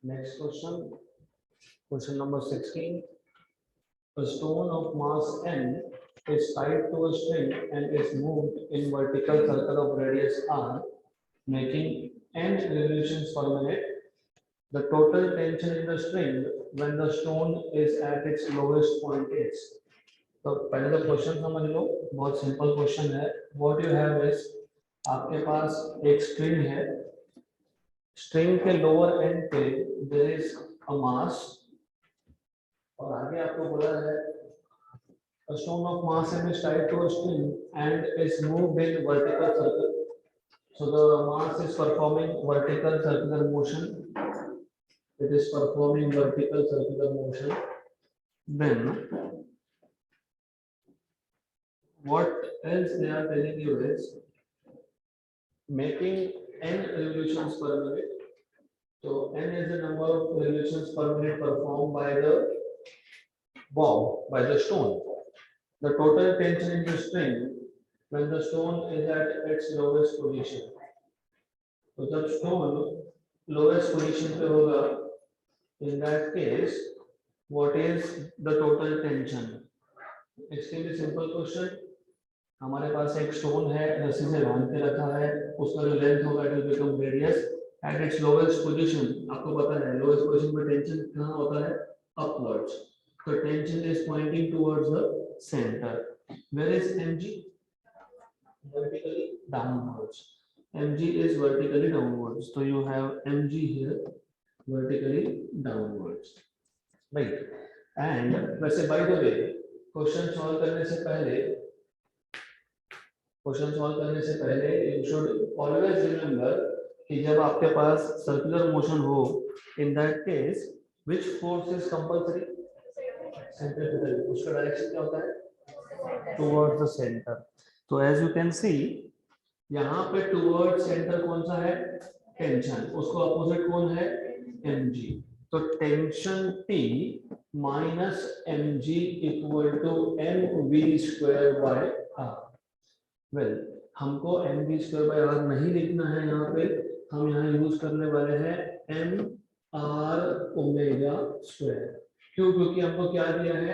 Next question, question number 16. A stone of mass n is tied to a string and is moved in vertical circle of radius r, making n revolutions per minute. The total tension in the string when the stone is at its lowest point is. तो पहले तो question समझ लो, बहुत simple question है. What you have is, आपके पास एक string है, string के लोअर एंड पे देयर इज अ मास, और आगे आपको बोला है a stone of mass m is tied to a string and is moved in vertical circle. So the mass is performing vertical circular motion. It is performing vertical circular motion. Then what else they are telling you is making n revolutions per minute. So n is the number of revolutions per minute performed by the bob, by the stone. The total tension in the string when the stone is at its lowest position. तो जब stone lowest position पे होगा, in that case, what is the total tension? Extremely simple question. हमारे पास एक stone है, रस्सी से बांध के रखा है, उसका जो length होगा it will become radius at its lowest position. आपको पता है lowest position में tension कहाँ होता है? Upwards. So tension is pointing towards the center. Where is mg? Vertically downwards. mg is vertically downwards. So you have mg here vertically downwards, right? And वैसे by the way, question solve करने से पहले you should always remember कि जब आपके पास circular motion हो, in that case which force is compulsory? Centrifugal. उसका direction क्या होता है? Towards the center. तो as you can see, यहाँ पे towards center कौन सा है? Tension. उसको opposite कौन है? mg. तो tension T minus mg equal to mv square by r. Well, हमको mv square by r नहीं लिखना है यहाँ पे, हम यहाँ यूज करने वाले हैं m r ओमेगा स्क्वायर. क्यों? क्योंकि हमको क्या दिया है?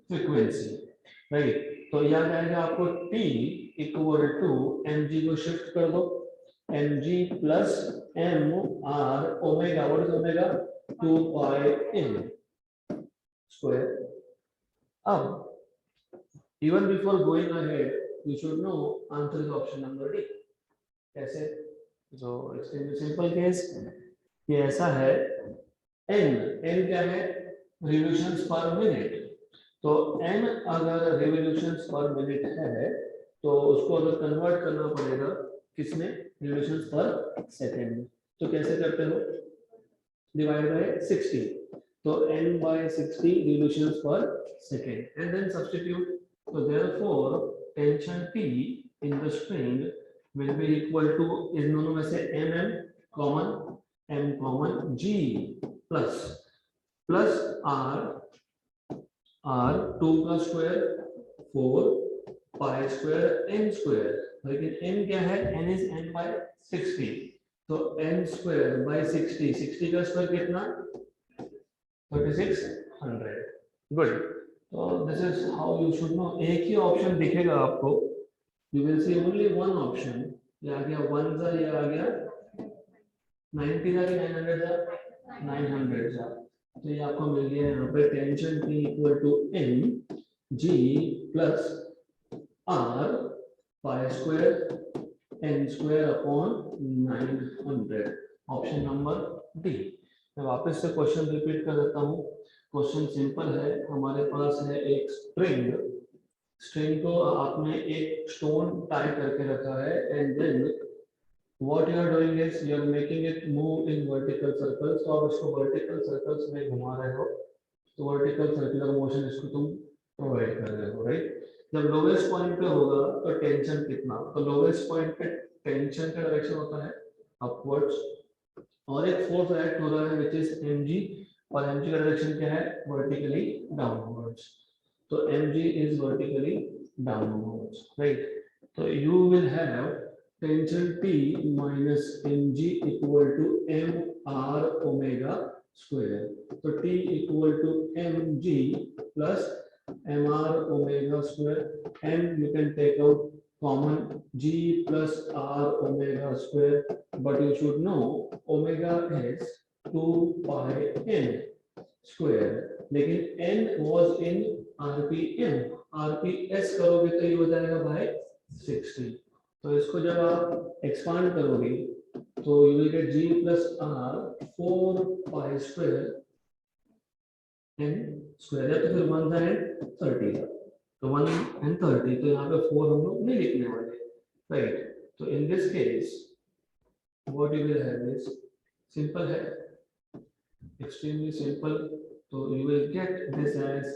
Frequency, right? तो याद आएगा आपको t इक्वल टू mg को शिफ्ट कर दो, mg plus m r omega. What is omega? 2 pi m square. अब even before going ahead you should know answer is option number D. कैसे? तो एक्सट्रीमली सिंपल केस, ये ऐसा है, n क्या है? रिवॉल्यूशंस पर मिनट. तो n अगर रिवॉल्यूशंस पर मिनट है तो उसको अगर कन्वर्ट करना पड़ेगा किसमें? रिवॉल्यूशंस पर सेकंड में. तो कैसे करते हो? Divide by 60. तो n by 60 रिवॉल्यूशंस पर सेकंड एंड देन सब्स्टिट्यूट. तो therefore tension T in the string will be equal to, इन दोनों में से m common g plus r 2 का स्क्वायर 4 पाई स्क्वायर n स्क्वायर. लेकिन n क्या है? n is n by 60. तो n स्क्वायर by 60 का स्क्वायर कितना? 3600. गुड. तो this is how you should no. एक ही ऑप्शन दिखेगा आपको, you will see only one option. ये आ गया 1 जा, ये आ गया 90 जा कि 900 जा? 900 जा. तो ये आपको मिल गया यहाँ पे tension T equal to m g plus r pi square n square upon 900. Option number D. मैं वापस से क्वेश्चन रिपीट कर देता हूँ. क्वेश्चन सिंपल है. हमारे पास है एक स्ट्रिंग को आपने एक स्टोन टाई करके रखा है, and then what you are doing is you are making it move in vertical circles. तो आप इसको vertical circles में घुमा रहे हो, तो vertical circular motion इसको तुम प्रोवाइड कर रहे हो, राइट? जब लोवेस्ट पॉइंट पे होगा तो टेंशन कितना? तो लोवेस्ट पॉइंट पे टेंशन का डायरेक्शन होता है अपवर्ड्स, और एक फोर्स एक्ट हो रहा है विच इज mg, और mg का डायरेक्शन क्या है? Vertically downwards. तो mg is vertically downwards, right? तो you will have tension T minus mg equal to m r omega square. तो T equal to mg plus mr omega square, and you can take out common g plus r omega square, but you should know omega is 2 pi n square, लेकिन n was in rpm, rps करोगे तो ये हो जाएगा भाई 60। तो इसको जब आप एक्सपांड करोगे तो you will gate g plus r 4 pi square n square है, तो फिर 1 एंड 30 का, तो 1 एंड 30, तो यहाँ पे 4 हम लोग नहीं लिखने वाले, राइट। तो in this case what you will have is simple है, एक्सट्रीमली सिंपल। तो you will get this as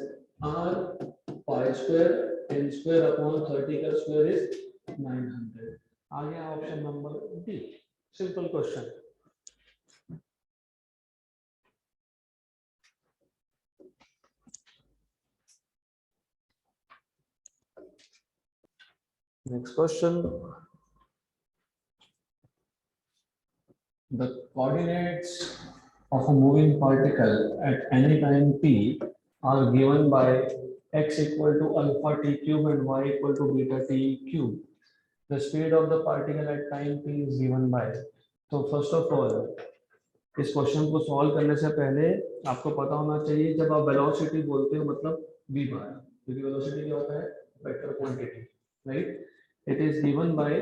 r pi square n square upon 30 का स्क्वायर इज 900। आ गया option number D, simple question. Next question. The coordinates of a moving particle at any time t are given by x equal to alpha t cube and y equal to beta t cube. The speed of the particle at time t is given by. तो first of all, इस question को solve करने से पहले आपको पता होना चाहिए जब आप वेलोसिटी बोलते हो मतलब v बार, क्योंकि वेलोसिटी क्या होता है, vector quantity, right. It is given by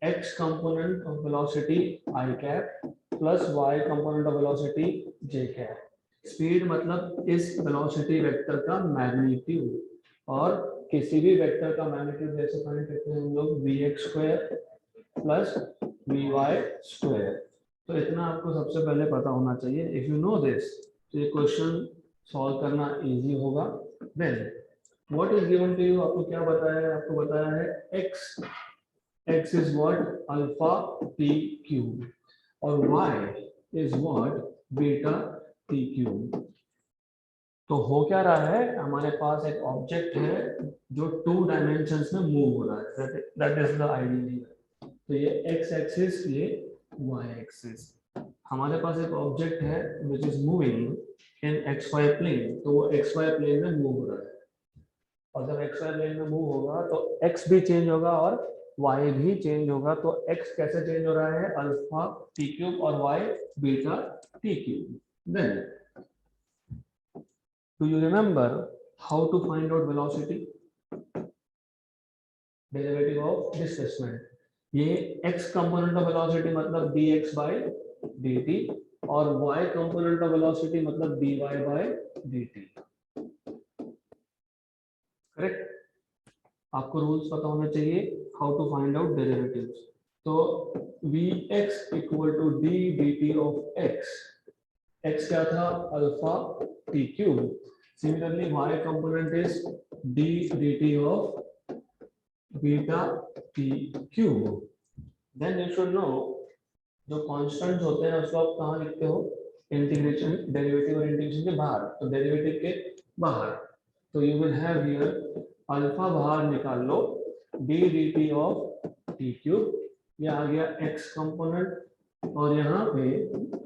x component of velocity I cap plus y component of velocity j cap. Speed मतलब इस velocity वेक्टर का मैग्नीट्यूड, और किसी भी वेक्टर का मैग्नीट्यूड जैसे फाइंड करते हैं हम लोग vx square plus vy square. तो इतना आपको सबसे पहले पता होना चाहिए। इफ यू नो दिस तो ये क्वेश्चन सॉल्व करना इजी होगा। Then what is given to you, आपको क्या बताया है, आपको बताया है x is what alpha t cube और y is what beta t cube। तो हो क्या रहा है, हमारे पास एक ऑब्जेक्ट है जो 2 डायमेंशंस में मूव हो रहा है, दैट इज द आइडिया। तो ये x एक्सिस, ये y एक्सिस, हमारे पास एक ऑब्जेक्ट है which is moving in xy plane, तो वो xy प्लेन में मूव हो रहा है, और जब xy प्लेन में मूव होगा तो x भी चेंज होगा और y भी चेंज होगा। तो x कैसे चेंज हो रहा है, अल्फा t क्यूब और y beta t cube. Then do you remember how to find out velocity, derivative of displacement. ये x कंपोनेंट ऑफ वेलोसिटी मतलब dx बाय dt और y कंपोनेंट ऑफ वेलोसिटी मतलब dy by dt, correct. आपको rules पता होना चाहिए how to find out derivatives. तो vx equal to d dt of x क्या था, alpha t cube. Similarly y component is d dt of beta t cube. Then you should know जो constants होते हैं उसको आप कहाँ लिखते हो, इंटीग्रेशन, डेरिवेटिव और इंटीग्रेशन के बाहर, तो डेरिवेटिव के बाहर। तो you will have here alpha बाहर निकाल लो, d dt of t cube, ये आ गया x कंपोनेंट, और यहाँ पे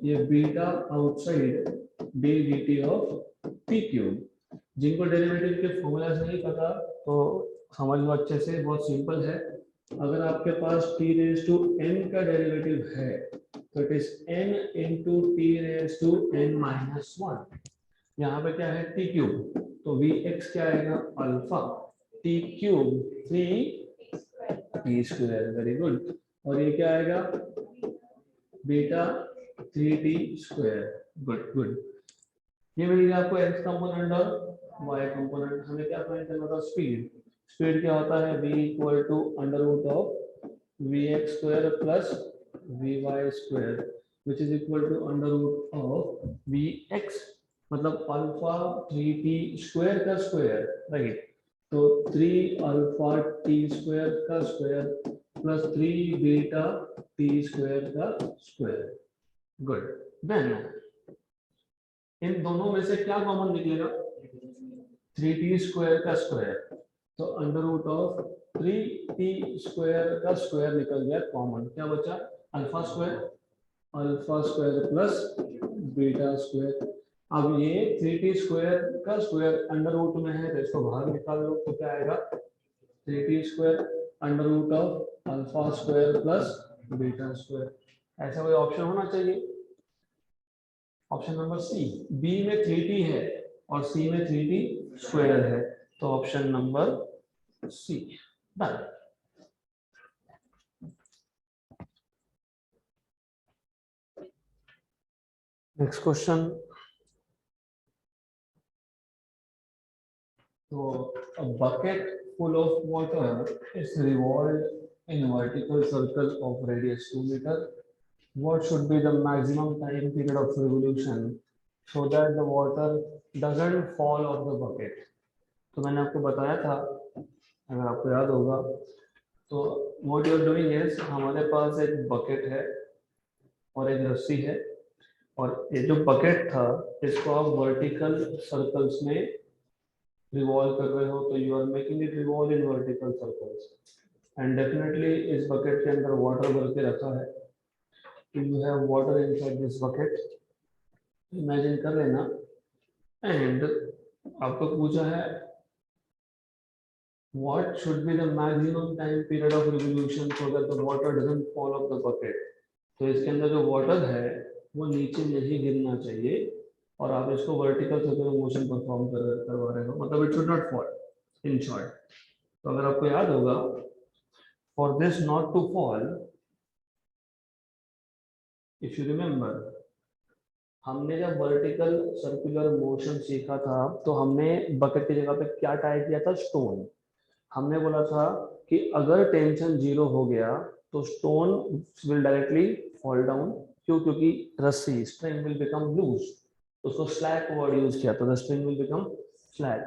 ये beta outside d dt of t cube. जिनको डेरिवेटिव के फॉर्मूलाज नहीं पता तो समझ लो अच्छे से, बहुत सिंपल है। अगर आपके पास t रेज टू n का डेरिवेटिव है तो it is n into t raise to n minus 1। यहाँ पे क्या है, t क्यूब, तो vx क्या आएगा, alpha t cube 3t square, very good. और ये क्या आएगा, beta 3t square, good good. ये मिल गया आपको x कंपोनेंट और y कंपोनेंट। हमें क्या फाइंड करना था, स्पीड। स्पीड क्या होता है, v equal to under root of vx square plus vy square which is equal to under root of vx, मतलब अल्फा 3t स्क्वायर का स्क्वायर, राइट। तो 3 अल्फा t स्क्वायर का square plus 3 beta t square का square, good. Then इन दोनों में से क्या कॉमन निकलेगा, 3t स्क्वायर का स्क्वायर, तो under root of 3t square का स्क्वायर निकल गया कॉमन, क्या बचा alpha square plus beta square. अब ये 3t स्क्वायर का स्क्वायर अंडर रूट में है तो इसको बाहर निकाल लो, तो क्या आएगा 3t square under root of alpha square plus beta square. ऐसा कोई ऑप्शन होना चाहिए। ऑप्शन नंबर सी, बी में 3t है और सी में 3t स्क्वायर है, तो option number C done. Next question, तो a bucket full of water is revolved in vertical circle of radius 2 meter. What should be the maximum time period of revolution so that the water doesn't fall off the bucket? तो मैंने आपको बताया था, अगर आपको याद होगा, तो what you are doing is हमारे पास एक बकेट है और एक रस्सी है, और ये जो बकेट था इसको आप वर्टिकल सर्कल्स में रिवॉल्व कर रहे हो, तो you are making it revolve in vertical circles, and definitely इस बकेट के अंदर वाटर भर के रखा है, you have water inside this bucket, imagine कर लेना। एंड आपको पूछा है what should be the maximum time period of revolution so that the water doesn't fall off the bucket। तो इसके अंदर जो वाटर है वो नीचे नहीं गिरना चाहिए, और आप इसको वर्टिकल सर्कुलर मोशन परफॉर्म करवा रहे हो, मतलब it should not fall in short. तो अगर आपको याद होगा, for this not to fall, if you remember, हमने जब वर्टिकल सर्कुलर मोशन सीखा था तो हमने बकेट की जगह पे क्या टाई किया था, स्टोन। हमने बोला था कि अगर टेंशन जीरो हो गया तो stone will directly fall down, क्यों, क्योंकि रस्सी स्ट्रिंग विल बिकम लूज, उसको स्लैक वर्ड यूज किया, तो the string will become slack.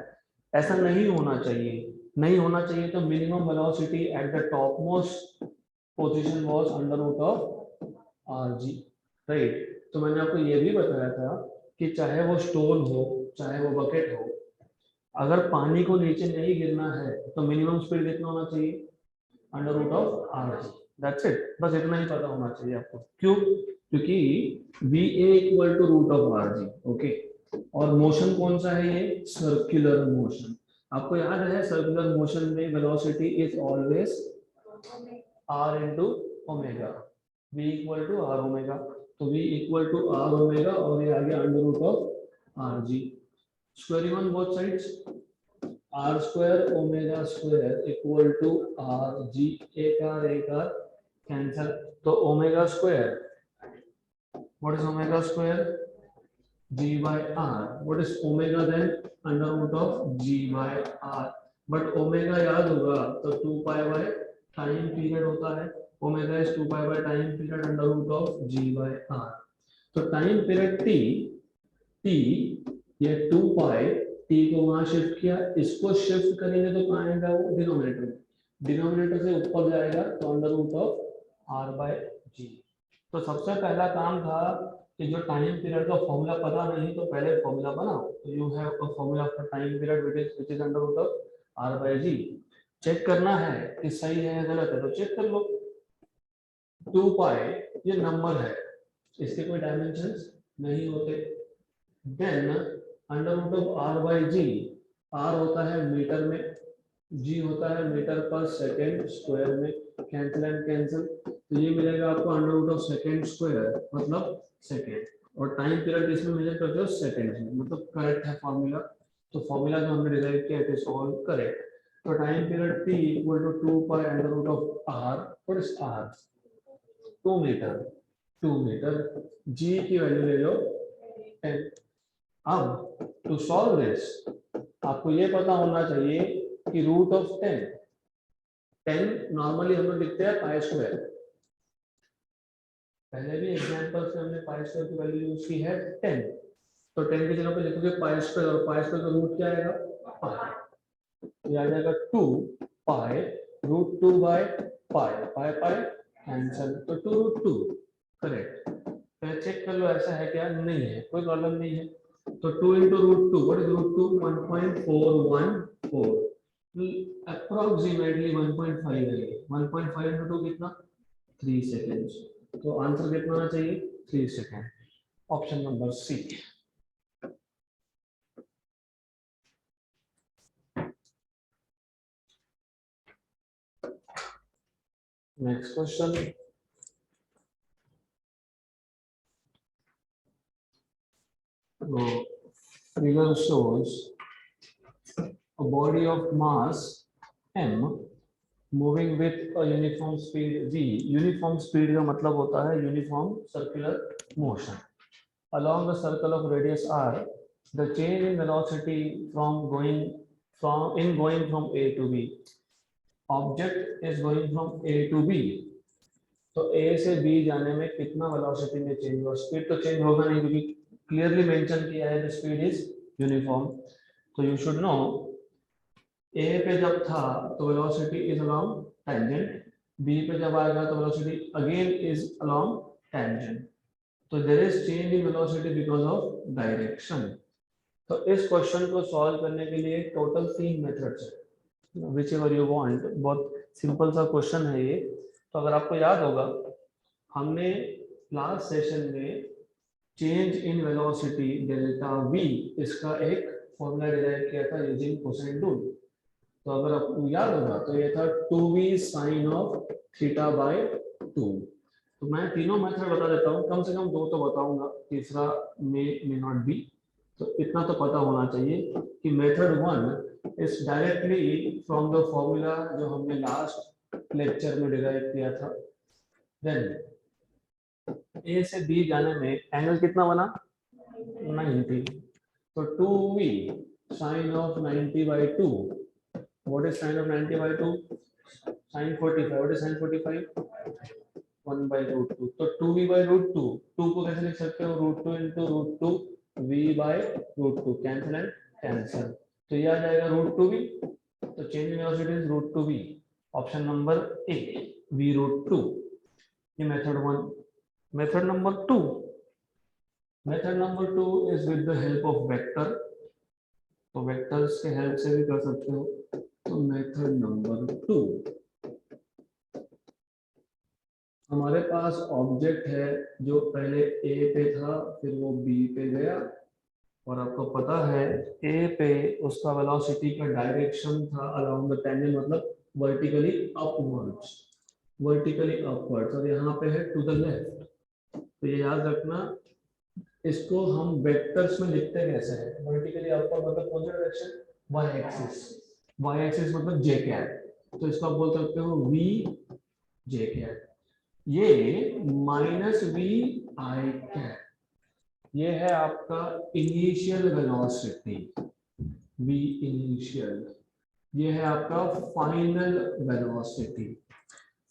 ऐसा नहीं होना चाहिए, नहीं होना चाहिए, तो minimum velocity at the top most position was under root of R G, right. तो मैंने आपको ये भी बताया था कि चाहे वो स्टोन हो चाहे वो बकेट हो, अगर पानी को नीचे नहीं गिरना है तो मिनिमम स्पीड कितना होना चाहिए, under root of R G, that's it, बस इतना ही पता होना चाहिए आपको। क्यों, क्योंकि V A equal to root of R G, okay. और मोशन कौन सा है, ये सर्कुलर मोशन। आपको याद है सर्कुलर मोशन में velocity is always R into omega, V equal to R omega, तो V equal to R omega और ये आ गया under root of R G, squaring on both sides, R square omega square equal to R G, एक R cancel, तो omega square, what is omega square, g by r, what is omega then, under root of g by r, but omega याद होगा तो 2 pi by time period होता है, omega is 2 pi by time period under root of g by r। तो time period t ये 2 pi, t को वहां shift किया, इसको शिफ्ट करेंगे तो कहां आएगा वो, डिनोमिनेटर में, डिनोमिनेटर से ऊपर जाएगा तो under root of r by g। तो सबसे पहला काम था कि जो टाइम पीरियड का फॉर्मूला पता नहीं तो पहले फॉर्मूला बनाओ, तो you have a formula for time period which is under root of r by g। Check करना है कि सही है या गलत है, तो चेक कर लो। 2 पाई ये नंबर है, इसके कोई डायमेंशंस नहीं होते, then under root of r by g, r होता है मीटर में, g होता है मीटर पर सेकेंड स्क्वायर में, कैंसिल एंड कैंसिल, तो ये मिलेगा आपको under root of second square मतलब सेकेंड, और टाइम पीरियड इसमें मेजर करते हो सेकेंड में, मतलब करेक्ट है फॉर्मूला। तो फॉर्मूला जो हमने डिराइव किया इट इज ऑल करेक्ट। तो time period t equal to 2 pi under root of r, what is r, 2 metre, 2 metre, g की वैल्यू ले लो 10। अब टू सॉल्व दिस आपको ये पता होना चाहिए कि रूट ऑफ 10 नॉर्मली हम लोग लिखते हैं पाई स्क्वायर, पहले भी एग्जांपल से हमने पाई स्क्वायर की वैल्यू यूज की है 10, तो 10 की जगह पे लिखोगे पाई स्क्वायर, और पाई स्क्वायर का रूट क्या आएगा, पाई, ये आ जाएगा 2 pi root 2 by pi, pi pi cancel, तो 2 रूट 2 करेक्ट। तो चेक कर लो ऐसा है क्या, नहीं है, कोई प्रॉब्लम नहीं है। तो 2 into root 2, what is root 2, 1.414, approximately 1.5 है। 1.5 इंटू 2 कितना? 3 सेकेंड्स। तो आंसर कितना आना चाहिए? 3 second. Option number C. Next question. Figure shows a body of mass m moving with a uniform speed v. Uniform speed का मतलब होता है uniform circular motion along a circle of radius r. The change in velocity going from a to b. Object is going from a to b. तो a से b जाने में कितना velocity में चेंज होगा? स्पीड तो चेंज होगा नहीं, क्योंकि क्लियरली मेंशन किया है द स्पीड इज यूनिफॉर्म। तो यू शुड नो a पे जब था तो velocity is along tangent, b पे जब आएगा तो velocity again is along tangent. तो there is change in velocity because of direction. तो इस क्वेश्चन को सॉल्व करने के लिए टोटल 3 मेथड्स है, विच एवर यू वांट। बहुत सिंपल सा क्वेश्चन है ये। तो अगर आपको याद होगा, हमने लास्ट सेशन में change in velocity delta v इसका एक फॉर्मूला डिराइव किया था यूजिंग कोसाइन रूल। तो अगर आपको याद होगा तो ये था 2v sine of theta by 2। तो मैं तीनों मेथड बता देता हूँ, कम से कम 2 तो बताऊंगा, तीसरा मे नॉट बी। तो इतना तो पता होना चाहिए कि method 1 is directly from the formula जो हमने लास्ट लेक्चर में डिराइव किया था। देन ए से बी जाने में एंगल कितना बना? 90। तो 2v sine of 90 by 2। What is sine of 90 by 2? Sine 45। What is sine 45? 1 by root 2। तो 2v बाय रूट 2, 2 को कैसे लिख सकते हो? Root 2 into root 2 v by root 2। Cancel and cancel. तो ये आ जाएगा रूट 2v। तो change in velocity is root 2v। Option number A, v root 2। ये method 1। Method number 2, method number 2 is with the help of vector. तो vectors के help से भी कर सकते हो। तो मेथड नंबर 2, हमारे पास ऑब्जेक्ट है जो पहले ए पे था, फिर वो बी पे गया, और आपको पता है ए पे उसका वेलोसिटी का डायरेक्शन था अलोंग द टेंजेंट, मतलब वर्टिकली अपवर्ड्स, वर्टिकली अपवर्ड्स, और यहाँ पे है टू द लेफ्ट। तो ये याद रखना, इसको हम वेक्टर्स में लिखते कैसे हैं? वर्टिकली अपवर्ड मतलब कौन सा direction? Y axis. Y axis मतलब जे कैप। तो इसको आप बोल सकते हो वी जे कैप। ये माइनस वी आई कैप, ये है आपका इनिशियल वेलोसिटी वी इनिशियल। ये है आपका फाइनल वेलोसिटी।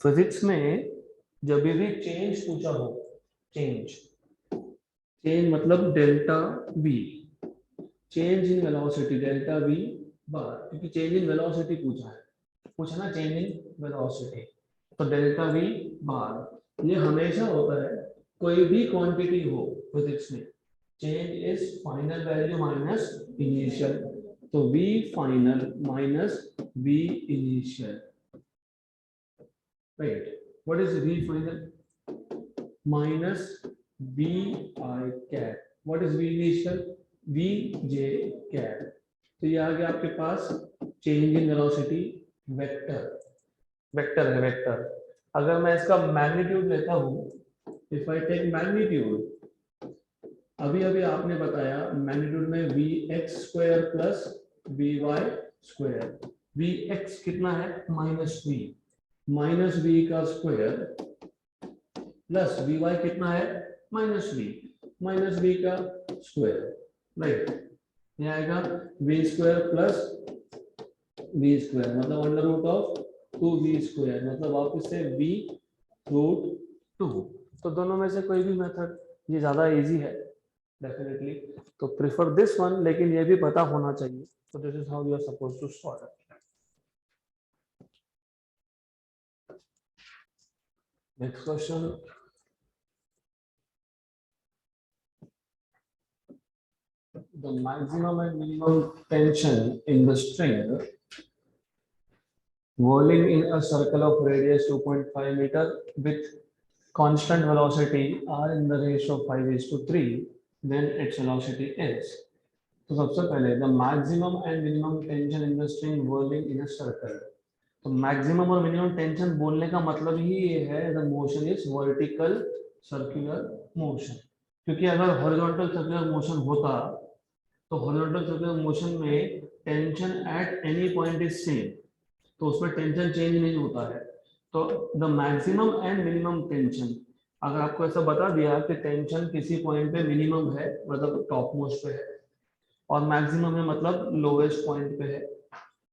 फिजिक्स में जब भी चेंज पूछा हो, चेंज मतलब delta V, change in velocity delta V bar, क्योंकि चेंज इन वेलोसिटी पूछा ना, चेंज इन वेलोसिटी। तो डेल्टा वी बार ये हमेशा होता है, कोई भी क्वांटिटी हो फिजिक्स में, change is final value minus initial. तो V final minus V initial, right? What is V final? Minus V I cap. What is V initial? V J cap. तो ये आ गया आपके पास change in velocity vector. Vector है vector. अगर मैं इसका मैग्नीट्यूड लेता हूं, इफ आई टेक मैग्नीट्यूड, अभी अभी आपने बताया मैग्नीट्यूड में V X square plus V Y square. V X कितना है? माइनस वी का स्क्वायर प्लस वी वाई कितना है? माइनस वी का स्क्वायर, राइट? ये आएगा V square plus V square, मतलब under root of 2v square, मतलब वापस से v रूट 2। तो दोनों में से कोई भी मेथड, ये ज्यादा इजी है डेफिनेटली, तो प्रेफर दिस वन, लेकिन ये भी पता होना चाहिए। तो this is how you are supposed to solve it. Next question, the maximum and minimum tension in the string whirling in a circle of radius 2.5 meter with constant velocity r in the ratio of 5:3, then its velocity is. तो सबसे पहले the maximum and minimum tension in the string whirling in a circle. तो maximum और minimum tension बोलने का मतलब ही ये है the motion is vertical circular motion, क्योंकि अगर हॉरिजॉन्टल सर्कुलर मोशन होता तो हॉरिजॉन्टल सर्कुलर मोशन में tension at any point is same, तो उसमें टेंशन चेंज नहीं होता है। तो the maximum and minimum tension, अगर आपको ऐसा बता दिया कि टेंशन किसी पॉइंट पे मिनिमम है मतलब टॉप मोस्ट पे है और मैक्सिमम है मतलब लोवेस्ट पॉइंट पे है,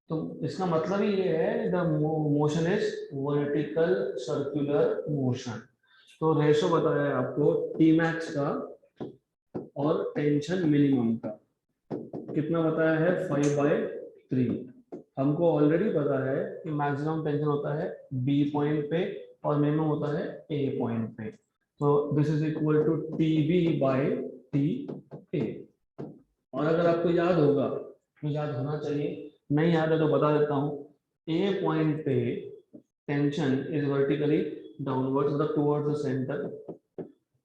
तो इसका मतलब ही ये है the motion is vertical circular motion. तो रेशो बताया है आपको टी मैक्स का और टेंशन मिनिमम का, कितना बताया है 5/3। हमको ऑलरेडी पता है कि मैक्सिमम टेंशन होता है बी पॉइंट पे और मिनिमम होता है ए पॉइंट पे, तो this is equal to T B by T A. और अगर आपको याद होगा, तो याद होना चाहिए, नहीं याद है तो बता देता हूँ, ए पॉइंट पे टेंशन इज वर्टिकली डाउनवर्ड्स मतलब टुवर्ड्स द सेंटर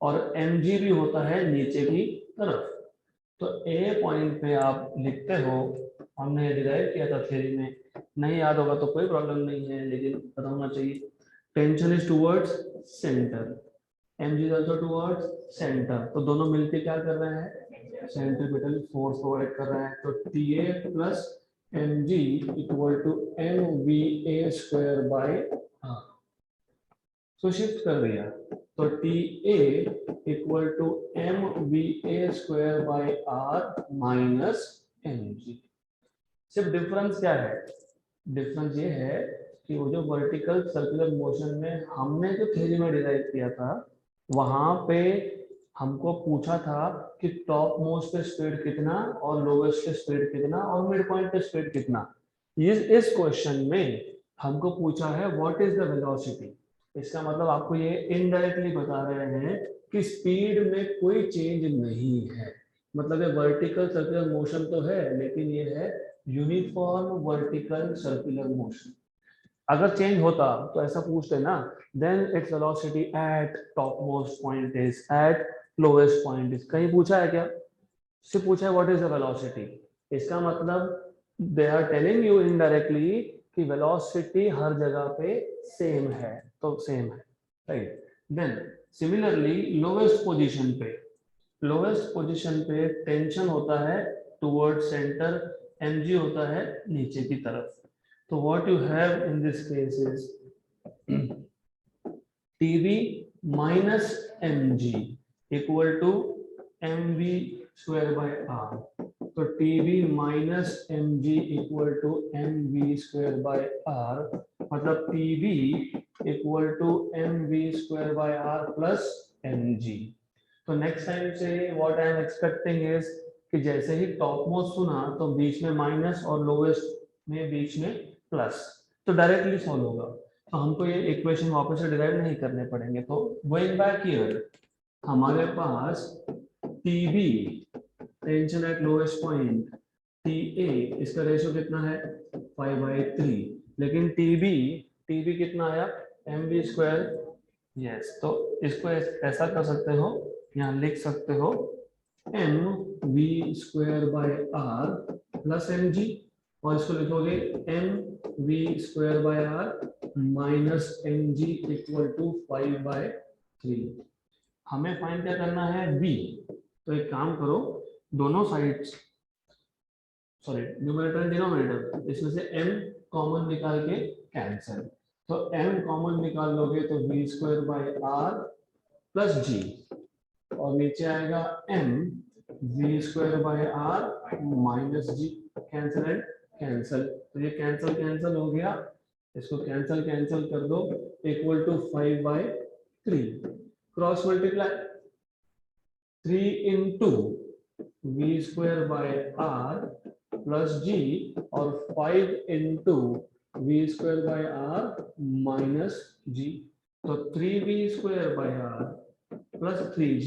और mg भी होता है नीचे की तरफ। तो ए पॉइंट पे आप लिखते हो, हमने डिराइव किया था थ्योरी में, नहीं याद होगा तो कोई प्रॉब्लम नहीं है लेकिन पता होना चाहिए, tension is towards centre, mg is also towards centre, तो दोनों मिलके क्या कर रहे हैं, सेंट्रीपिटल फोर्स प्रोवाइड कर रहे हैं। तो TA plus mg equal to mva square by r, so shift कर दिया, तो TA equal to mva square by r minus mg। सिर्फ डिफरेंस क्या है, डिफरेंस ये है कि वो जो वर्टिकल सर्कुलर मोशन में हमने जो थ्योरी में डिराइव किया था वहां पे हमको पूछा था कि टॉप मोस्ट पे स्पीड कितना और लोवेस्ट पे स्पीड कितना और मिड पॉइंट पे स्पीड कितना। इस क्वेश्चन में हमको पूछा है व्हाट इज द वेलोसिटी, इसका मतलब आपको ये इनडायरेक्टली बता रहे हैं कि स्पीड में कोई चेंज नहीं है, मतलब ये वर्टिकल सर्कुलर मोशन तो है लेकिन ये है यूनिफॉर्म वर्टिकल सर्कुलर मोशन। अगर चेंज होता तो ऐसा पूछते ना, then its velocity at top most point is at lowest point is, कहीं पूछा है क्या, सिर्फ पूछा है व्हाट इज द वेलोसिटी। इसका मतलब they are telling you indirectly कि वेलोसिटी हर जगह पे सेम है, तो सेम है, right. Then similarly lowest position पे टेंशन होता है टुवर्ड सेंटर, mg होता है नीचे की तरफ। तो what you have in this case is tv minus mg equal to mv square by r, तो tv minus mg equal to mv square by r, मतलब tv equal to mv square by r plus mg। तो next time से what I am expecting is कि जैसे ही top most सुना तो बीच में minus और लोवेस्ट में बीच में प्लस, तो डायरेक्टली सॉल्व होगा, तो हमको ये इक्वेशन वापस से डिराइव नहीं करने पड़ेंगे। तो गोइंग बैक हियर हमारे पास TB tension eight lowest point, TA इसका रेशियो कितना है 5/3, लेकिन TB कितना आया mv स्क्वायर, यस, तो इसको ऐसा कर सकते हो, यहाँ लिख सकते हो mv square by r plus mg, और इसको लिखोगे mv square by r minus mg equal to 5/3। हमें फाइंड क्या करना है b, तो एक काम करो दोनों sides, sorry numerator and denominator, इसमें से m कॉमन निकाल के कैंसिल, तो m कॉमन निकाल लोगे तो v square by r plus g, और नीचे आएगा m v square by r minus g, cancel and cancel, तो ये कैंसिल कैंसिल हो गया, इसको कैंसिल कैंसिल कर दो, equal to 5/3, cross multiply 3 into v square by r plus g और 5 into v square by r minus g, तो 3v square by r plus 3g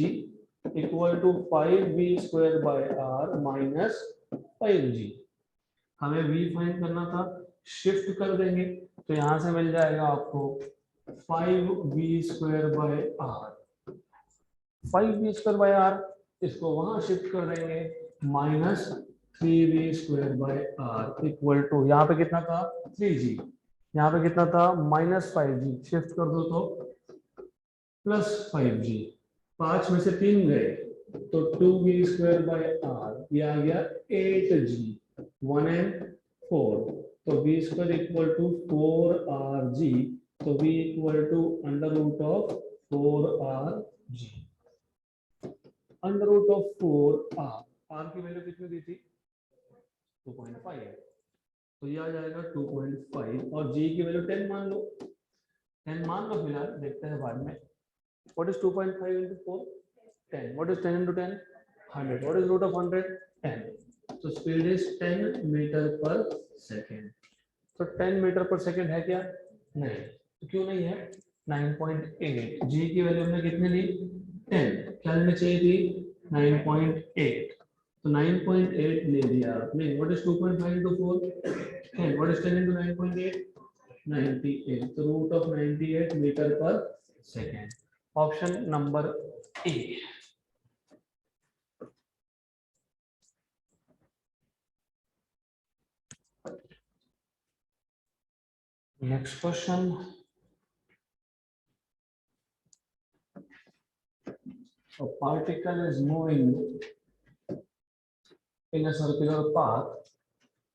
equal to 5v square by r minus 5g। हमें v find करना था, shift कर देंगे, तो यहाँ से मिल जाएगा आपको 5v²/r। 5v²/r, इसको वहां शिफ्ट कर देंगे, -3v²/r इक्वल टू, यहाँ पे कितना था 3g, यहाँ पे कितना था -5g, शिफ्ट कर दो तो +5g, 5 में से 3 गए तो 2v²/r, ये आ गया 8g, 1 and 4, तो v² इक्वल टू 4rg, तो v equal to √4rg, √4r, r की वैल्यू कितनी दी थी 2.5, तो ये आ जाएगा 2.5, और g की वैल्यू 10 मान लो, 10 मान लो फिलहाल, देखते हैं बाद में। What is 2.5 into 4? 10. What is 10 into 10? 100. What is root of 100? 10. So speed is 10 meter per second. So 10 meter per second है क्या? नहीं, तो क्यों नहीं है? 9.8. G की वैल्यू हमने कितनी ली? 10. क्या लेनी चाहिए थी? 9.8. तो 9.8 ले लिया आपने. What is 2.5 into 4? 10. What is 10 into 9.8? 98. So root of 98 meter per second. Option number A. Next question. A particle is moving in a circular path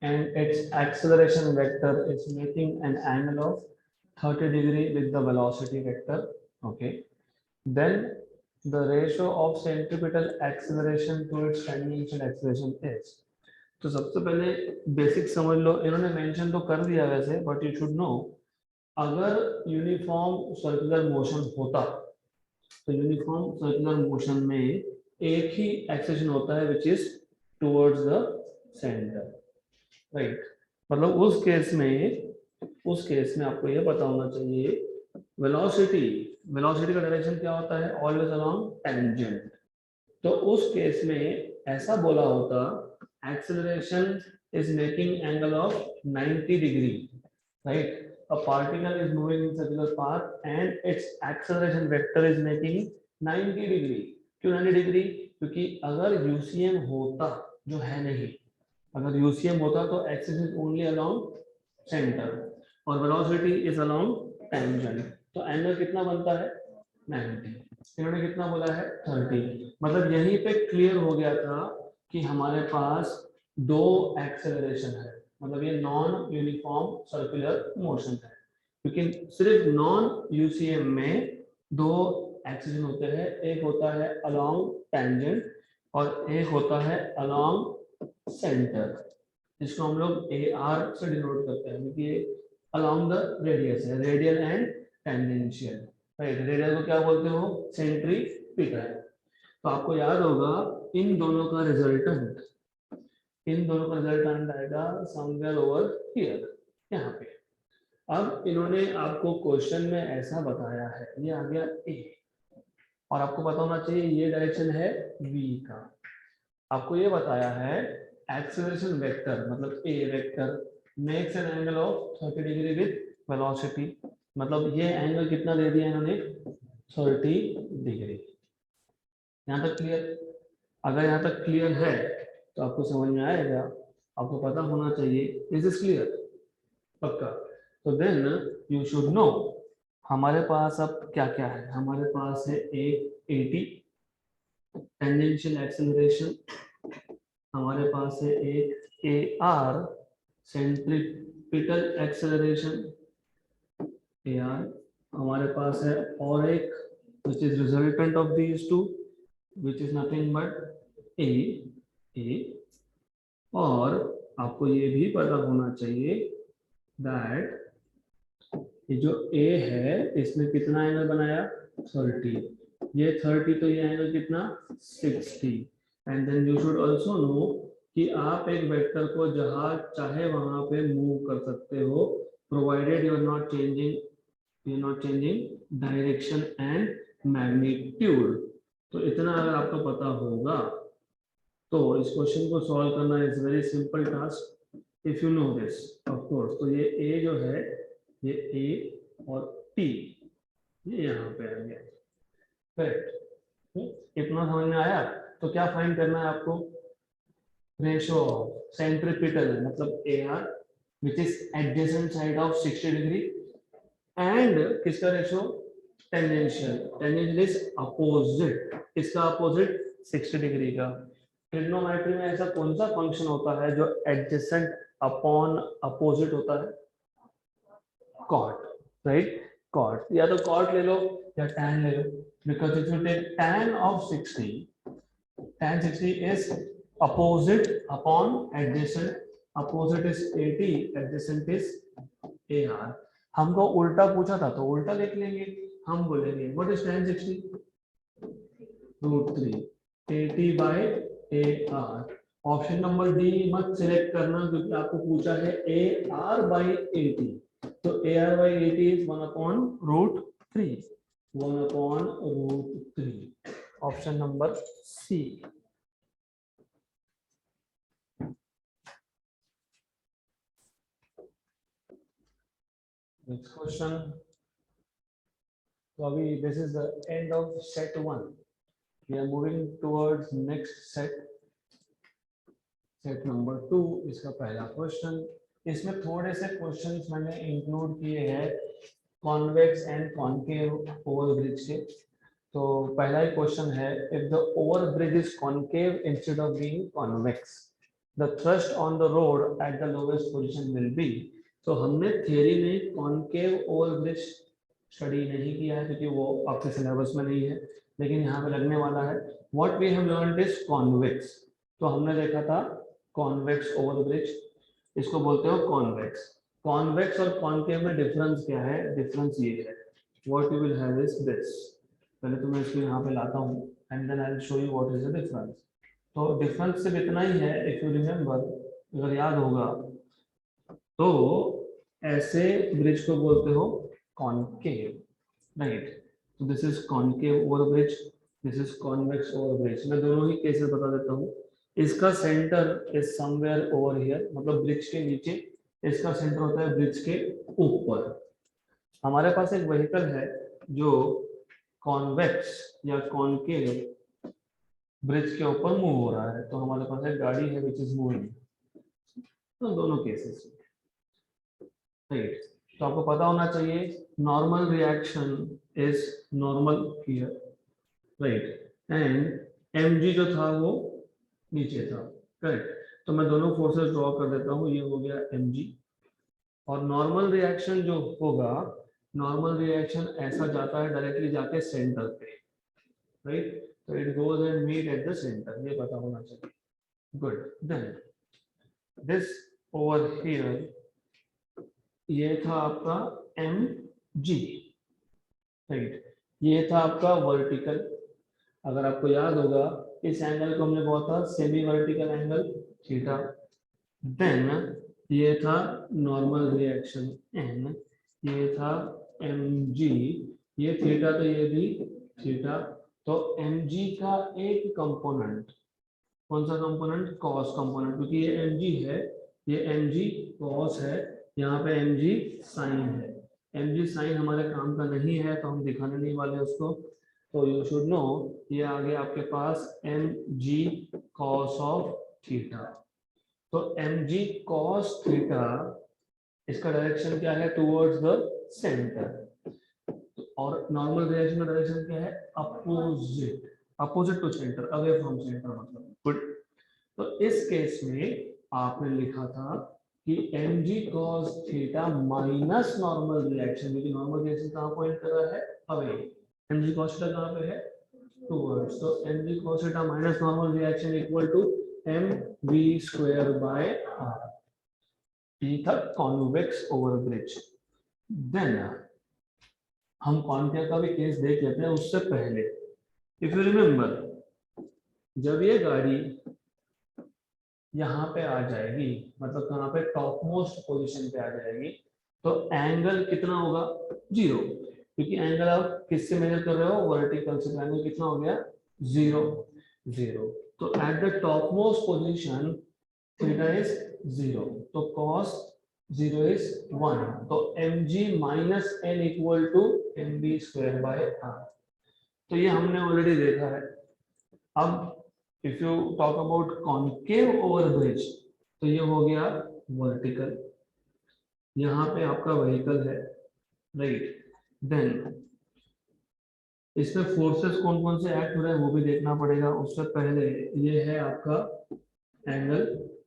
and its acceleration vector is making an angle of 30 degree with the velocity vector. Okay. Then the ratio of centripetal acceleration to its tangential acceleration is. तो सबसे पहले basic समझ लो, इन्होंने mention तो कर दिया वैसे, but you should no, अगर यूनिफॉर्म सर्कुलर मोशन होता तो यूनिफॉर्म सर्कुलर मोशन में एक ही एक्सेलेरेशन होता है which is towards the centre, right. मतलब उस केस में आपको ये पता होना चाहिए वेलोसिटी का डायरेक्शन क्या होता है, ऑलवेज अलोंग टेंजेंट। तो उस केस में ऐसा बोला होता, acceleration is making angle of 90 degree, right. A particle is moving in circular path and its acceleration vector is making 90 degree. क्यों 90 डिग्री? क्योंकि अगर यूसीएम होता, जो है नहीं, अगर यूसीएम होता तो axis is only along centre और वेलोसिटी इज अलोंग टेंजेंट, तो एंगल कितना बनता है 90, इन्होंने कितना बोला है 30। मतलब यहीं पे क्लियर हो गया था कि हमारे पास दो एक्सेलरेशन है, मतलब ये नॉन यूनिफॉर्म सर्कुलर मोशन है, क्योंकि सिर्फ नॉन यूसीएम में दो एक्सेलरेशन होते हैं, एक होता है अलोंग टेंजेंट और एक होता है अलोंग सेंटर, जिसको हम लोग AR से डिनोट करते हैं, क्योंकि ये अलोंग द रेडियस है, radial and tangential, right. Radial को क्या बोलते हो, सेंट्रीपिटल। तो आपको याद होगा इन दोनों का रिजल्टेंट आएगा समवेयर ओवर हियर, यहाँ पे। अब इन्होंने आपको क्वेश्चन में ऐसा बताया है, ये आ गया A, और आपको पता होना चाहिए ये डायरेक्शन है V का। आपको ये बताया है एक्सेलरेशन वेक्टर, मतलब A vector makes an angle of 30 degree with velocity, मतलब ये एंगल कितना दे दिया इन्होंने 30 डिग्री। यहाँ तक क्लियर? अगर यहाँ तक क्लियर है तो आपको समझ में आएगा, आपको पता होना चाहिए, इज दिस क्लियर? पक्का? तो देन यू शुड नो हमारे पास अब क्या क्या है, हमारे पास है एक 80 टेंजेंशियल एक्सेलरेशन, हमारे पास है एक AR सेंट्रीपिटल एक्सेलरेशन, AR, हमारे पास है और एक which is resultant of these two which is nothing but A, और आपको ये भी पता होना चाहिए that ये जो A है इसमें कितना एंगल बनाया 30, ये 30 तो ये एंगल कितना 60, and then you should also know कि आप एक वेक्टर को जहां चाहे वहां पे मूव कर सकते हो, provided you are not changing direction and magnitude. तो इतना अगर आपको पता होगा तो इस क्वेश्चन को सॉल्व करना is very simple task if you know this, of course. तो ये A जो है ये ए और टी ये यहाँ पे आ गया, करेक्ट। इतना समझ में आया? तो क्या फाइंड करना है आपको? रेशो ऑफ सेंट्रीपिटल मतलब A R which is adjacent side of 60 degree and किसका ratio? Tangential. Tangential is opposite, इसका अपोजिट 60 डिग्री का। ट्रिग्नोमेट्री में ऐसा कौन सा फंक्शन होता है जो एडजेसेंट अपॉन अपोजिट होता है? Cot, right? कॉट, या तो कॉट ले लो या tan ले लो, because if you take tan of 60, tan 60 is opposite upon adjacent, opposite is 80, adjacent is AR। हमको उल्टा पूछा था तो उल्टा लिख लेंगे, हम बोलेंगे what is tan 60? √3 80 by AR। Option number D मत सिलेक्ट करना क्योंकि आपको पूछा है AR by 80, तो AR by 80 is 1 upon √3, 1 upon √3, option number C. Next question. So अभी this is the end of set 1. We are moving towards next set. Set number 2 इसका पहला क्वेश्चन। इसमें थोड़े से क्वेश्चंस मैंने इंक्लूड किए हैं कॉन्वेक्स एंड कॉन्केव ओवरब्रिज के। तो पहला ही क्वेश्चन है, if the overbridge is concave instead of being convex, the thrust on the road eight the lowest position will be. तो हमने थ्योरी में कॉन्केव ओवरब्रिज स्टडी नहीं किया है क्योंकि वो आपके सिलेबस में नहीं है, लेकिन यहाँ पे लगने वाला है। What we have learned is convex. तो हमने देखा था कॉन्वेक्स ओवरब्रिज, इसको बोलते हो कॉन्वेक्स। कॉन्वेक्स और कॉन्केव में डिफरेंस क्या है? डिफरेंस ये है, what you will have is this. पहले तो मैं इसको यहाँ पे लाता हूँ and then I will show you what is the difference. तो डिफरेंस सिर्फ इतना ही है, इफ यू रिमेंबर, अगर याद होगा तो ऐसे ब्रिज को बोलते हो कॉन्केव, राइट? तो this is concave overbridge, this is convex overbridge. मैं दोनों ही केसेस बता देता हूँ। इसका centre is somewhere over here, मतलब ब्रिज के नीचे, इसका सेंटर होता है ब्रिज के ऊपर। हमारे पास एक व्हीकल है जो कॉन्वेक्स या कॉन्केव ब्रिज के ऊपर मूव हो रहा है, तो हमारे पास एक गाड़ी है विच इज मूविंग। तो दोनों केसेस, राइट? तो आपको पता होना चाहिए normal reaction is normal here, right? And mg जो था वो नीचे था, करेक्ट? तो मैं दोनों फोर्सेस ड्रॉ कर देता हूँ, ये हो गया mg, और नॉर्मल रिएक्शन जो होगा, नॉर्मल रिएक्शन ऐसा जाता है डायरेक्टली जाके सेंटर पे, राइट? तो it goes and meet at the centre, ये पता होना चाहिए। Good, then this over here, ये था आपका mg, राइट? ये था आपका वर्टिकल। अगर आपको याद होगा इस एंगल को हमने बोला था semi vertical angle theta. Then ये था नॉर्मल रिएक्शन n, ये था mg, ये थीटा तो ये भी थीटा। तो mg का एक कंपोनेंट, कौन सा कंपोनेंट? कॉस कंपोनेंट, क्योंकि ये mg है, ये mg कॉस है, यहाँ पे mg साइन है। mg साइन हमारे काम का नहीं है तो हम दिखाने नहीं वाले उसको। तो यू शुड नो, ये आ गया आपके पास mg cos ऑफ थीटा। तो mg cos थीटा, इसका डायरेक्शन क्या है? Towards the centre. और नॉर्मल रिएक्शन का डायरेक्शन क्या है? Opposite, opposite to centre, away from centre, मतलब। गुड। तो इस केस में आपने लिखा था कि mg cos theta minus normal reaction, क्योंकि नॉर्मल रिएक्शन कहाँ पॉइंट कर रहा है? अवे। mg cos थीटा कहाँ पे है? टुवर्ड्स। तो mg cos theta minus normal reaction equal to mv square by r। ये था कॉन्वेक्स ओवरब्रिज। देन हम कॉन्केव का भी केस देख लेते हैं, उससे पहले इफ यू रिमेंबर, जब ये गाड़ी यहाँ पे आ जाएगी, मतलब कहाँ पे? टॉप मोस्ट पोजिशन पे आ जाएगी, तो एंगल कितना होगा? 0, क्योंकि एंगल आप किससे मेजर कर रहे हो? वर्टिकल से। एंगल कितना हो गया? 0, 0। तो at the top most position theta is 0, तो cos 0 is 1, तो mg minus n equal to mv square by r। तो ये हमने ऑलरेडी देखा है। अब if you talk about concave overbridge, तो ये हो गया वर्टिकल, यहाँ पे आपका व्हीकल है, राइट। देन इसमें फोर्सेस कौन कौन से एक्ट हो रहे हैं वो भी देखना पड़ेगा। उससे पहले ये है आपका एंगल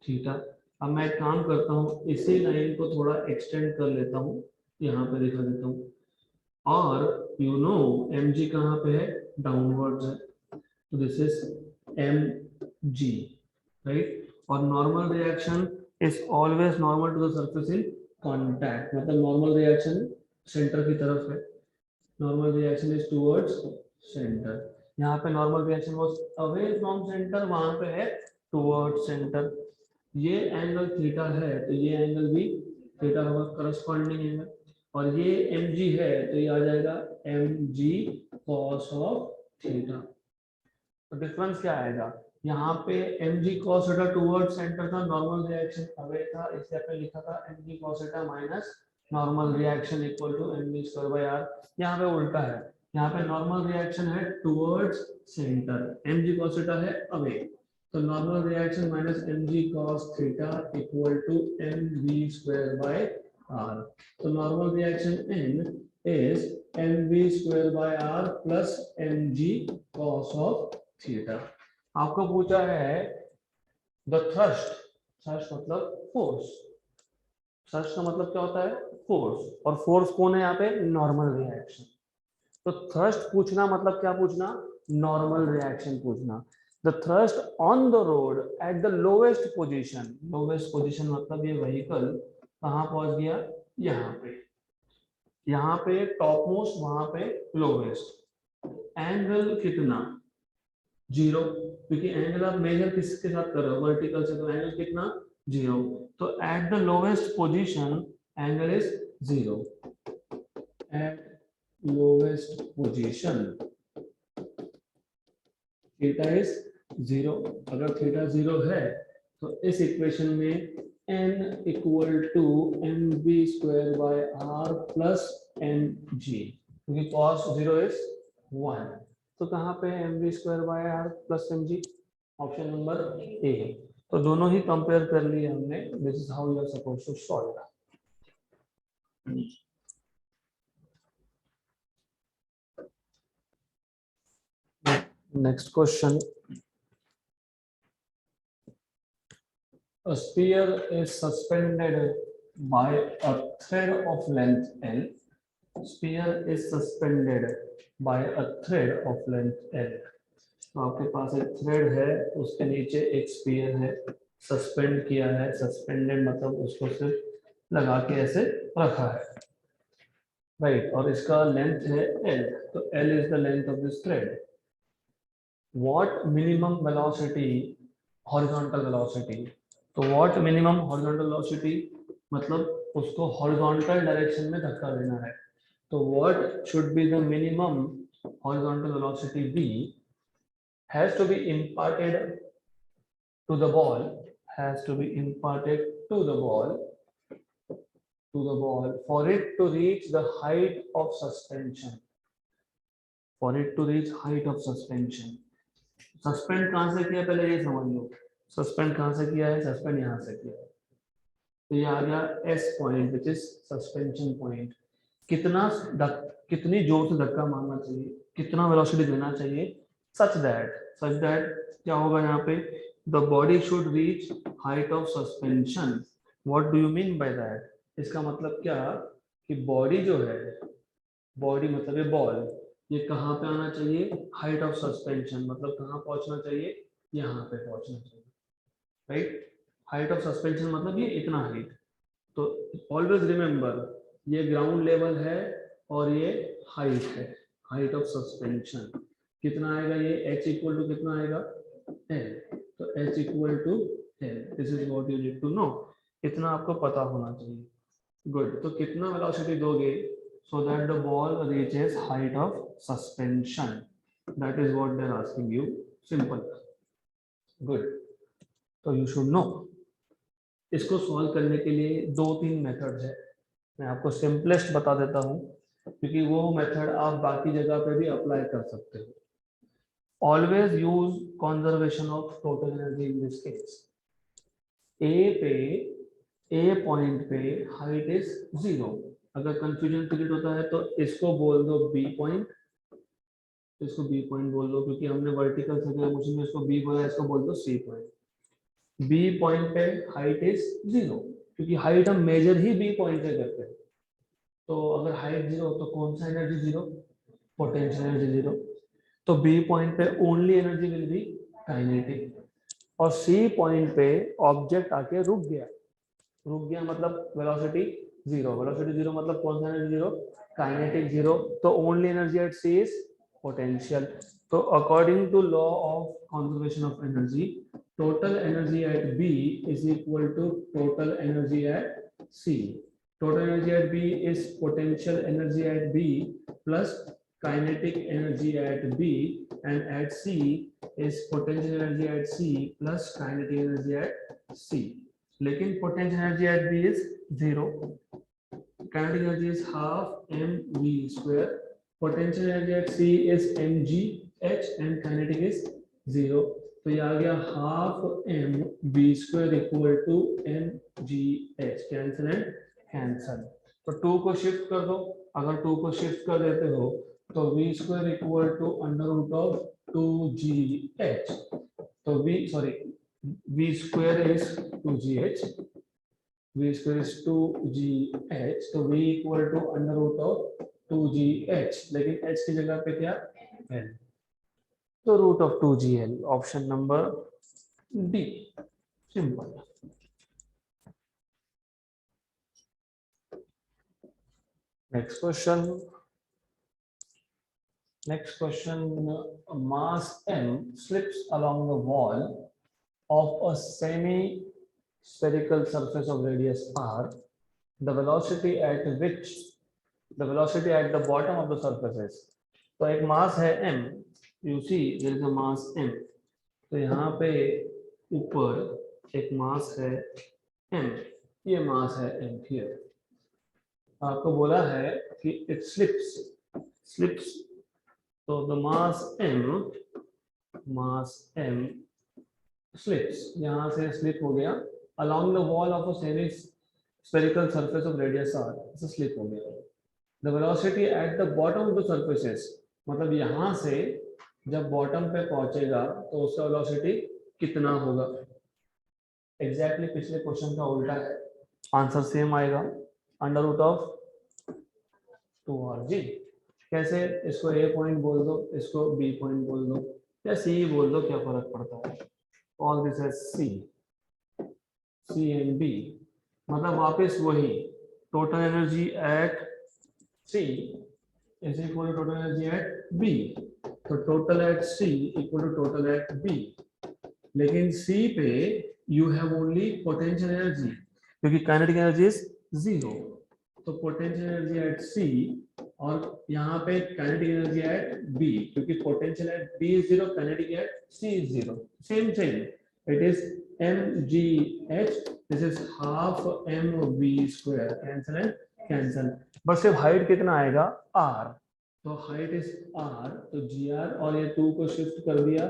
थीटा। अब मैं एक काम करता हूँ, इसी लाइन को थोड़ा एक्सटेंड कर लेता हूँ, यहाँ पे दिखा देता हूँ। और यू नो mg कहाँ पे है, डाउनवर्ड्स है, तो दिस इज mg, राइट। और normal reaction is always normal to the surface in contact, मतलब नॉर्मल रिएक्शन सेंटर की तरफ है, normal reaction is towards centre. यहाँ पे normal reaction was away from centre, वहां पे है टुवर्ड्स सेंटर। ये एंगल थीटा है तो ये एंगल भी थीटा होगा, करस्पॉन्डिंग एंगल। और ये mg है तो ये आ जाएगा mg cos ऑफ थीटा। तो डिफरेंस क्या आएगा, यहाँ पे mg cos theta towards centre था, नॉर्मल रिएक्शन अवे था, इसलिए आपने लिखा था mg cos theta minus normal reaction equal to mv square by r। यहाँ पे उल्टा है, यहाँ पे नॉर्मल रिएक्शन है towards centre, mg cos theta है अवे, तो normal reaction minus mg cos theta equal to mv square by r। तो normal reaction n is mv square by r plus mg cos of theta. आपको पूछा है the thrust, thrust मतलब force, thrust का मतलब क्या होता है, फोर्स, और फोर्स कौन है यहाँ पे, नॉर्मल रिएक्शन। तो थ्रस्ट पूछना मतलब क्या पूछना, नॉर्मल रिएक्शन पूछना। The thrust on the road eight the lowest position, lowest position मतलब ये व्हीकल कहाँ पहुंच गया, यहाँ पे टॉप मोस्ट, वहां पे लोवेस्ट। एंगल कितना, 0, क्योंकि एंगल आप मेजर किसके साथ कर रहे हो, वर्टिकल से, तो एंगल कितना, 0। तो at the lowest position angle is 0, at lowest position theta is 0। अगर थीटा 0 है तो इस इक्वेशन में n equal to mv square by r plus mg, क्योंकि cos 0 इज 1, तो कहाँ पे mv square by r plus mg, option number A. तो दोनों ही कंपेयर कर लिए हमने, this is how you are supposed to solve. Next question, a sphere is suspended by a thread of length L, sphere is suspended by a thread of length L। तो आपके पास एक thread है, उसके नीचे एक स्फीयर है, suspend किया है, सस्पेंडेड मतलब उसको सिर्फ लगा के ऐसे रखा है, राइट। और इसका लेंथ है L, तो L is the length of this thread. What minimum velocity, horizontal velocity, तो व्हाट मिनिमम हॉरिजॉन्टल वेलोसिटी मतलब उसको हॉरिजॉन्टल डायरेक्शन में धक्का देना है, तो what should be the minimum horizontal velocity be, has to be imparted to the ball, has to be imparted to the ball, for it to reach the height of suspension, for it to reach height of suspension। Suspend कहां से किया पहले ये समझ लो, suspend कहां से किया है, सस्पेंड यहां से किया है, तो ये आ गया S point which is suspension point. कितनी जोर से धक्का मारना चाहिए, कितना वेलोसिटी देना चाहिए, सच दैट क्या होगा यहाँ पे, the body should reach height of suspension. What do you mean by that, इसका मतलब क्या कि बॉडी जो है, बॉडी मतलब ये बॉल, ये कहाँ पे आना चाहिए, हाइट ऑफ सस्पेंशन मतलब कहाँ पहुंचना चाहिए, यहाँ पे पहुंचना चाहिए, राइट। हाइट ऑफ सस्पेंशन मतलब ये इतना हाइट। तो ऑलवेज रिमेंबर ये ग्राउंड लेवल है और ये हाइट है, हाइट ऑफ सस्पेंशन कितना आएगा, ये h इक्वल टू कितना आएगा, l, तो h equal to l, this is what you need to know, इतना आपको पता होना चाहिए। गुड, तो कितना वेलोसिटी दोगे so that the ball reaches height of suspension, that is what they are asking you, simple, good, so you should know। इसको solve करने के लिए 2-3 मेथड है। मैं आपको सिंपलेस्ट बता देता हूँ, क्योंकि वो मेथड आप बाकी जगह पे भी अप्लाई कर सकते हो। Always use conservation of total energy in this case. A point पे हाइट इज 0। अगर कंफ्यूजन क्रिएट होता है तो इसको बोल दो बी पॉइंट, इसको बी पॉइंट बोल दो, क्योंकि हमने वर्टिकल सर्कुलर मोशन में इसको बी बोला, इसको बोल दो सी पॉइंट। बी पॉइंट पे हाइट इज 0, क्योंकि हाइट हम मेजर ही बी पॉइंट से करते हैं। तो अगर हाइट 0 तो कौन सा एनर्जी 0? Potential energy 0। तो बी पॉइंट पे only energy will be kinetic. और सी पॉइंट पे ऑब्जेक्ट आके रुक गया, रुक गया मतलब वेलोसिटी 0। वेलोसिटी 0 मतलब कौन सा एनर्जी 0? काइनेटिक 0। तो only energy at C is potential. तो according to law of conservation of energy, total energy at B is equal to total energy at C. Total energy at B is potential energy at B plus kinetic energy at B, and at C is potential energy at C plus kinetic energy at C. लेकिन potential energy at B is 0, kinetic energy is half mv square, potential energy at C is mg h and kinetic is 0। तो ये आ गया half mv square equal to mg h, cancel and cancel. तो 2 को shift कर दो, अगर 2 को शिफ्ट कर देते हो तो v square equal to under root of 2gh। तो v square is 2gh, v square is 2gh, तो v equal to under root of 2gh, लेकिन h की जगह पे क्या l, तो root of 2gl। Option number D, simple. Next question. Next question, mass m slips along the wall of a semi-spherical surface of radius r. The velocity at the bottom of the surface is. तो एक मास है m, you see there is a mass m, तो यहाँ पे ऊपर एक मास है m, ये मास है m here। आपको बोला है कि it slips, तो the mass m slips, यहाँ से slip हो गया along the wall of a semi-spherical surface of radius r, ऐसे slip हो गया। The velocity at the bottom of the surface is, मतलब यहाँ से जब बॉटम पे पहुंचेगा तो उसका वेलोसिटी कितना होगा? एग्जैक्टली पिछले क्वेश्चन का उल्टा है, आंसर सेम आएगा, अंडर रूट ऑफ 2rg। कैसे? इसको ए पॉइंट बोल दो, इसको बी पॉइंट बोल दो, या सी बोल दो, क्या फर्क पड़ता है? ऑल दिस है सी एंड बी, मतलब वापस वही total energy at C is equal to total energy at B. तो total at C equal to total at B, लेकिन सी पे you have only potential energy, क्योंकि काइनेटिक एनर्जी इज 0। तो potential energy at C और यहाँ पे kinetic energy at B, क्योंकि potential at B is 0, kinetic at C is 0, same it is mgh, this is half mv square, cancel and cancel. बस सिर्फ height कितना आएगा? r, तो हाइट इज r, तो gr, और ये 2 को शिफ्ट कर दिया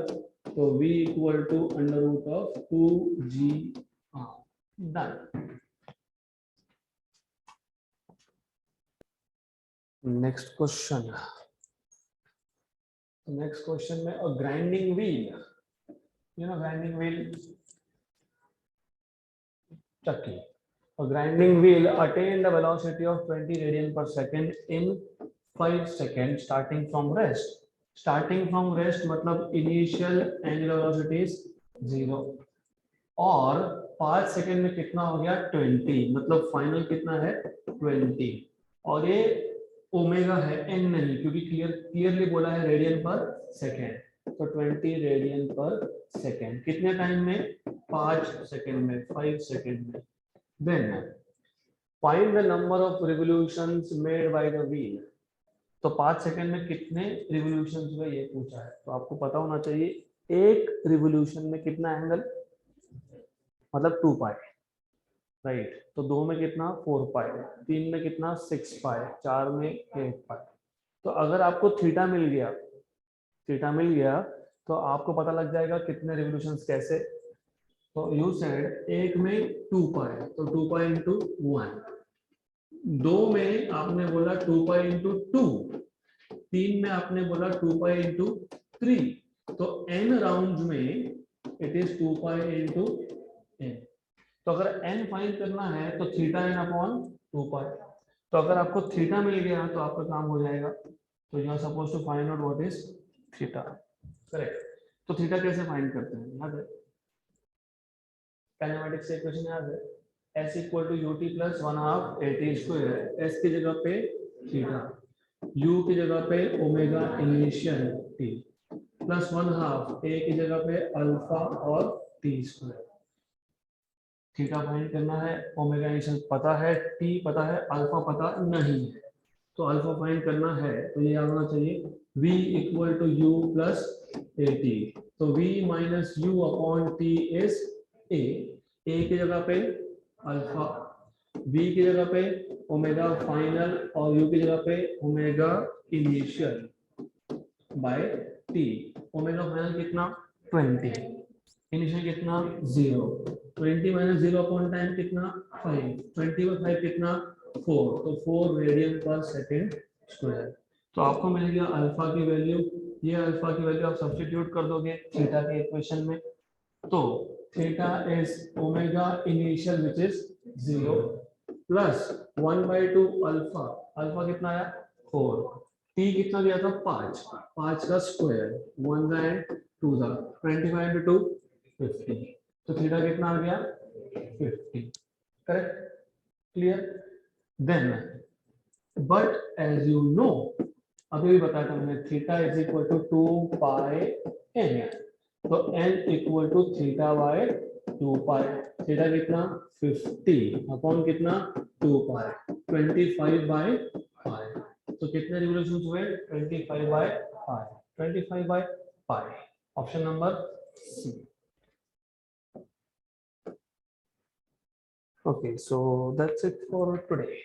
तो v equal to under root of 2gr, done. Next question में a grinding wheel, you know grinding wheel, चक्की। A grinding wheel attained a velocity of 20 radian per second in 5 seconds starting from rest। starting from rest मतलब initial angular velocity is 0, और 5 second में कितना हो गया? 20, मतलब final कितना है? 20। और ये ओमेगा है, एन नहीं, क्योंकि क्लियरली बोला है रेडियन पर सेकेंड, तो 20 रेडियन पर सेकेंड कितने टाइम में? 5 सेकेंड में, 5 सेकेंड में। Then find the number of revolutions made by the wheel. तो 5 सेकेंड में कितने रिवोल्यूशंस हुए ये पूछा है, तो आपको पता होना चाहिए एक रिवोल्यूशन में कितना एंगल, मतलब 2 पाई। राइट। तो 2 में कितना 4 पाई, 3 में कितना 6 पाई, 4 में 8 पाई। तो अगर आपको थीटा मिल गया, थीटा मिल गया तो आपको पता लग जाएगा कितने रिवोल्यूशंस कैसे। तो यू सेड एक में 2 पाई, तो 2 पाई इंटू 1। 2 में आपने बोला 2 पाई इंटू 2। 3 में आपने बोला 2 पाई इंटू 3। तो n राउंड में it is 2 pi into n। तो अगर n फाइंड करना है तो थीटा n अपॉन 2 पाई। तो अगर आपको थीटा मिल गया तो आपका काम हो जाएगा। तो you are suppose to find out what is theta, correct. तो थीटा कैसे फाइंड करते हैं, याद है काइनेमेटिक्स से इक्वेशन याद है, s equal to ut plus 1/2 at square. s की जगह पे थीटा, u की जगह पे omega initial t plus 1/2 a की जगह पे अल्फा और t स्क्वायर। थीटा फाइंड करना है, ओमेगा इनिशियल पता है, t पता है, अल्फा पता नहीं है। तो अल्फा फाइंड करना है तो ये याद होना चाहिए v equal to u plus at। तो v minus u upon t is a। a की जगह पे अल्फा, v की जगह पे ओमेगा फाइनल और u की जगह पे omega initial by t। Omega final कितना 20, इनिशियल कितना 0। 20 माइनस 0 अपॉन टाइम कितना 5, 20 में 5 कितना 4, तो 4 रेडियन पर सेकेंड स्क्वायर। तो आपको मिल गया अल्फा की वैल्यू, ये अल्फा की वैल्यू आप सब्स्टिट्यूट कर दोगे थीटा के इक्वेशन में। तो theta is omega initial which is 0 plus 1/2 alpha, alpha कितना आया 4, टी कितना दिया था 5, 5 का स्क्वायर 1 एंड 2 दा 25 into 2 50। तो थीटा कितना आ गया 50, correct, clear. Then but as you know, अभी भी बताया था मैंने, theta is equal to 2 pi n। तो n equal to theta by 2 pi. Theta कितना 50 अपॉन कितना 2 पाई, 25 बाय पाई। तो कितने रिवोल्यूशंस हुए 25 by pi, 25 by pi. Option number C. Okay, so that's it for today.